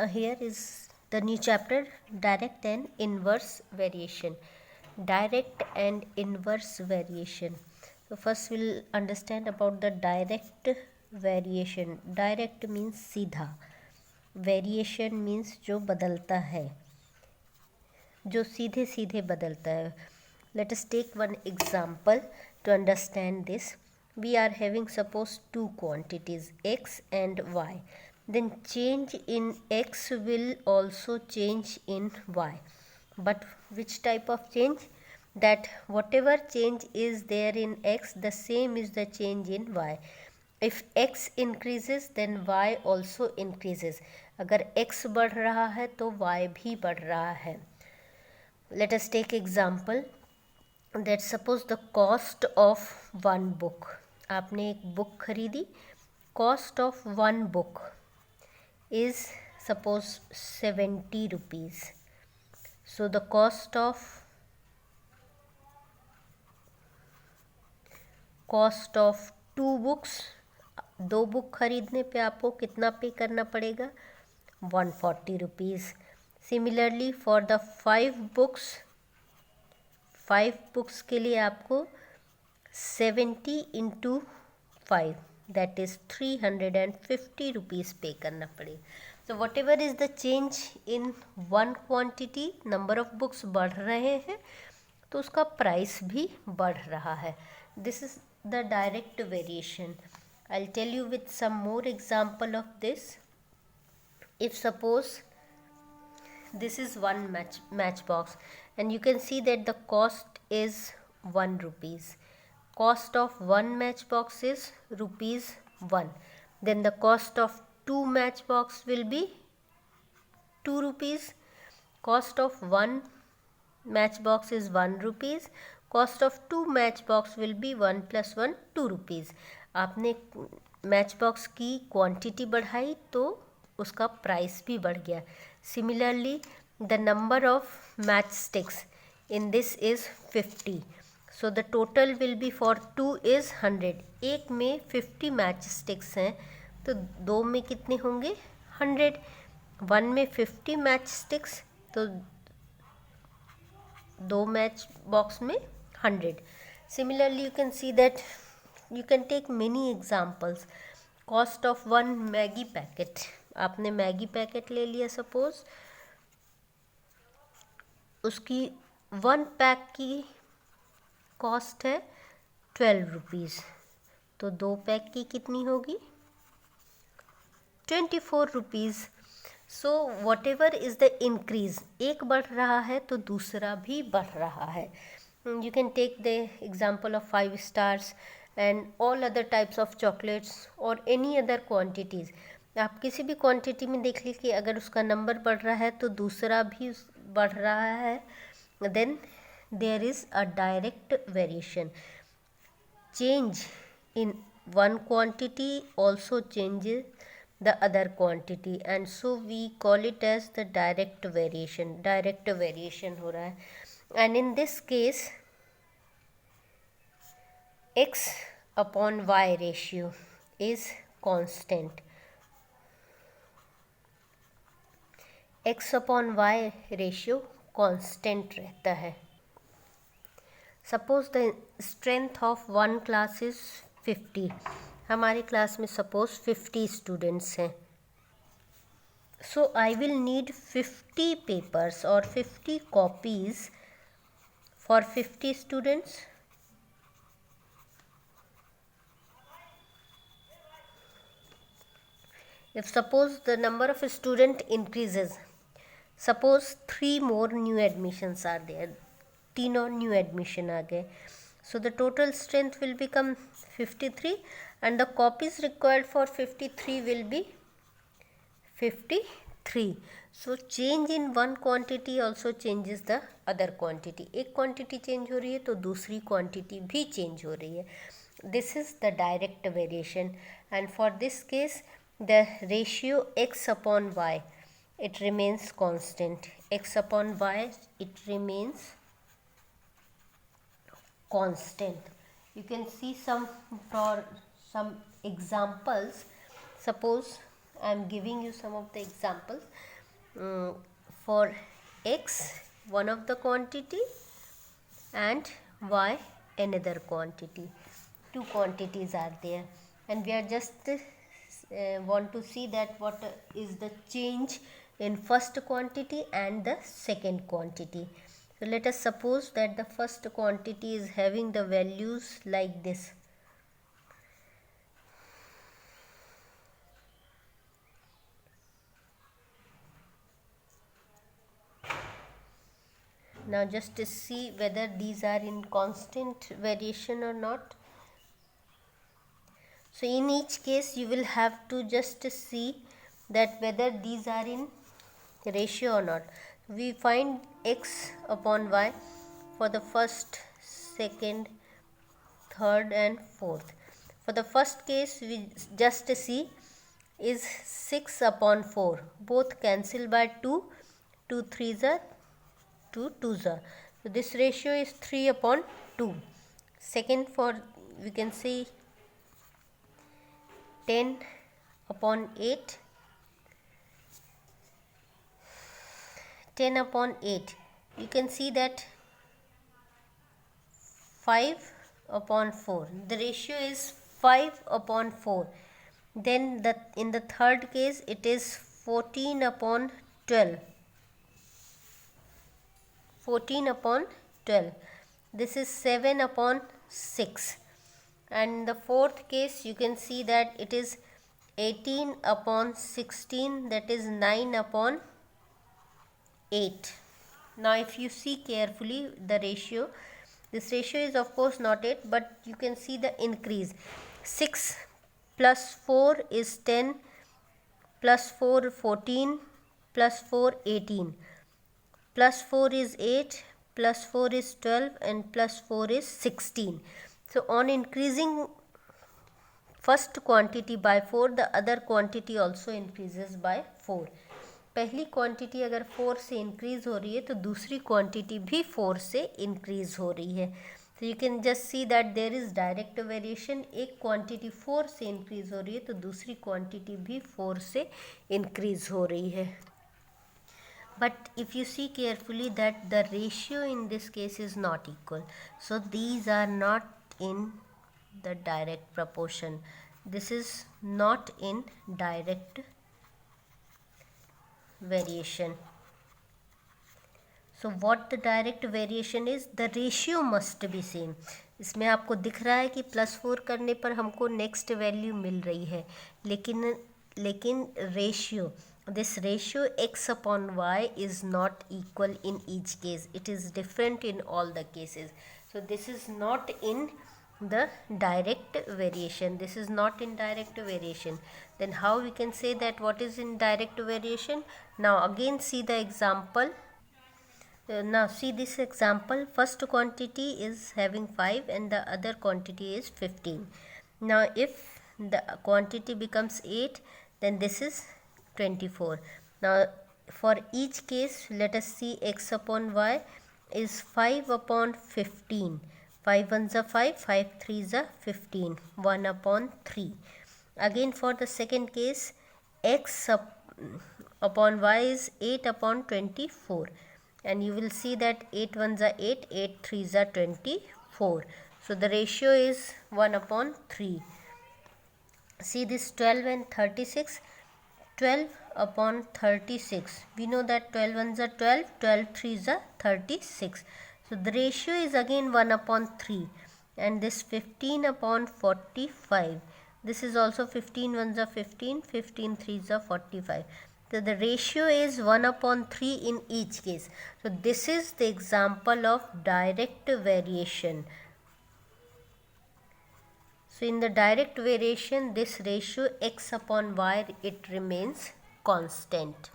Here is the new chapter, direct and inverse variation. Direct and inverse variation. So first we'll understand about the direct variation. Direct means सीधा, variation means जो बदलता है, जो सीधे सीधे बदलता है. Let us take one example to understand this. We are having suppose two quantities x and y. Then change in x will also change in y. But which type of change? That whatever change is there in x, the same is the change in y. If x increases then y also increases. अगर x बढ़ रहा है तो y भी बढ़ रहा है. Let us take example that suppose the cost of one book. आपने एक बुक खरीदी. Cost of one book is suppose 70 rupees. So the cost of two books, दो बुक खरीदने पे आपको कितना पे करना पड़ेगा? 140 rupees. Similarly for the 5 books के लिए आपको 70 into 5 that is 350 rupees पे करना पड़ेगा. So whatever is the change in one quantity, number of books बढ़ रहे हैं तो उसका प्राइस भी बढ़ रहा है. This is the direct variation. I'll tell you with some more example of this. If suppose this is one matchbox and you can see that the cost is 1 rupees. Cost of one matchbox is rupees 1. Then the cost of two matchbox will be 2 rupees. Cost of one matchbox is 1 rupees. Cost of two matchbox will be 1 plus 1 2 rupees. आपने Matchbox की quantity बढ़ाई तो उसका price भी बढ़ गया. Similarly, the number of matchsticks in this is 50. So the total will be for 2 is 100. एक में 50 matchsticks हैं तो दो में कितने होंगे? 100. वन में 50 matchsticks तो दो मैच बॉक्स में 100. Similarly, you can see that you can take many examples. Cost of one Maggi packet. आपने मैगी पैकेट ले लिया सपोज, उसकी वन पैक की कॉस्ट है 12 रुपीज़. तो दो पैक की कितनी होगी? 24 rupees. So what ever is the increase, एक बढ़ रहा है तो दूसरा भी बढ़ रहा है. You can take the example of 5 stars and all other types of chocolates और एनी अदर क्वान्टिटीज़. आप किसी भी क्वांटिटी में देख लीजिए कि अगर उसका नंबर बढ़ रहा है तो दूसरा भी बढ़ रहा है. Then there is a direct variation. Change in one quantity also changes the other quantity and so we call it as the direct variation. Direct variation हो रहा है. And in this case x upon y ratio is constant. x upon y ratio constant रहता है. Suppose the strength of one class is 50. हमारी class में suppose 50 students हैं. सो I will need 50 papers और 50 copies for 50 students. If suppose the number of student increases, suppose 3 more new admissions are there, 3 और new admission आ गए. So the total strength will become 53 and the copies required for 53 will be 53. So change in one quantity also changes the other quantity. एक quantity change हो रही है तो दूसरी quantity भी change हो रही है. This is the direct variation and for this case the ratio x upon y, it remains constant. X upon y, it remains constant. You can see some examples. Suppose I am giving you some of the examples. For x, one of the quantity, and y, another quantity. Two quantities are there, and we are just want to see that what is the change in first quantity and the second quantity. So let us suppose that the first quantity is having the values like this. Now just to see whether these are in constant variation or not. So in each case you will have to just see that whether these are in ratio or not. We find x upon y for the first, second, third and fourth. For the first case we just see is 6 upon 4. Both cancel by 2. 2 3s are 2 2s are. So this ratio is 3 upon 2. Second, for we can see 10 upon 8. 10 upon 8. You can see that 5 upon 4. The ratio is 5 upon 4. Then in the third case it is 14 upon 12. 14 upon 12. This is 7 upon 6. And in the fourth case you can see that it is 18 upon 16, that is 9 upon 8. Now if you see carefully the ratio, this ratio is of course not 8, but you can see the increase. 6 plus 4 is 10, plus 4 14, plus 4 18, plus 4 is 8, plus 4 is 12 and plus 4 is 16. So on increasing first quantity by 4, the other quantity also increases by 4. पहली quantity अगर 4 से increase हो रही है तो दूसरी quantity भी 4 से इंक्रीज हो रही है. तो you can just see that there is direct variation. एक क्वांटिटी 4 से इंक्रीज हो रही है तो दूसरी क्वांटिटी भी 4 से इंक्रीज हो रही है. But if you see carefully that the ratio in this case is not equal, so these are not in the direct proportion. This is not in direct variation. So what the direct variation is, the ratio must be same. इसमें आपको दिख रहा है कि +4 करने पर हमको next value मिल रही है, लेकिन ratio, this ratio x upon y is not equal in each case. It is different in all the cases. So this is not in the direct variation. This is not in direct variation. Then how we can say that what is in direct variation? Now again see the example. Now see this example. First quantity is having 5 and the other quantity is 15. Now if the quantity becomes 8, then this is 24. Now for each case let us see x upon y is 5 upon 15. 5 ones are 5, 5 threes are 15, 1 upon 3. Again for the second case, x upon y is 8 upon 24, and you will see that 8 ones are 8, 8 threes are 24. So the ratio is 1 upon 3. See this 12 and 36. 12 upon 36. We know that 12 ones are 12, 12 threes are 36. So the ratio is again 1 upon 3. And this 15 upon 45. This is also 15 ones are 15, 15 threes are 45. So the ratio is 1 upon 3 in each case. So this is the example of direct variation. So in the direct variation, this ratio x upon y, it remains constant.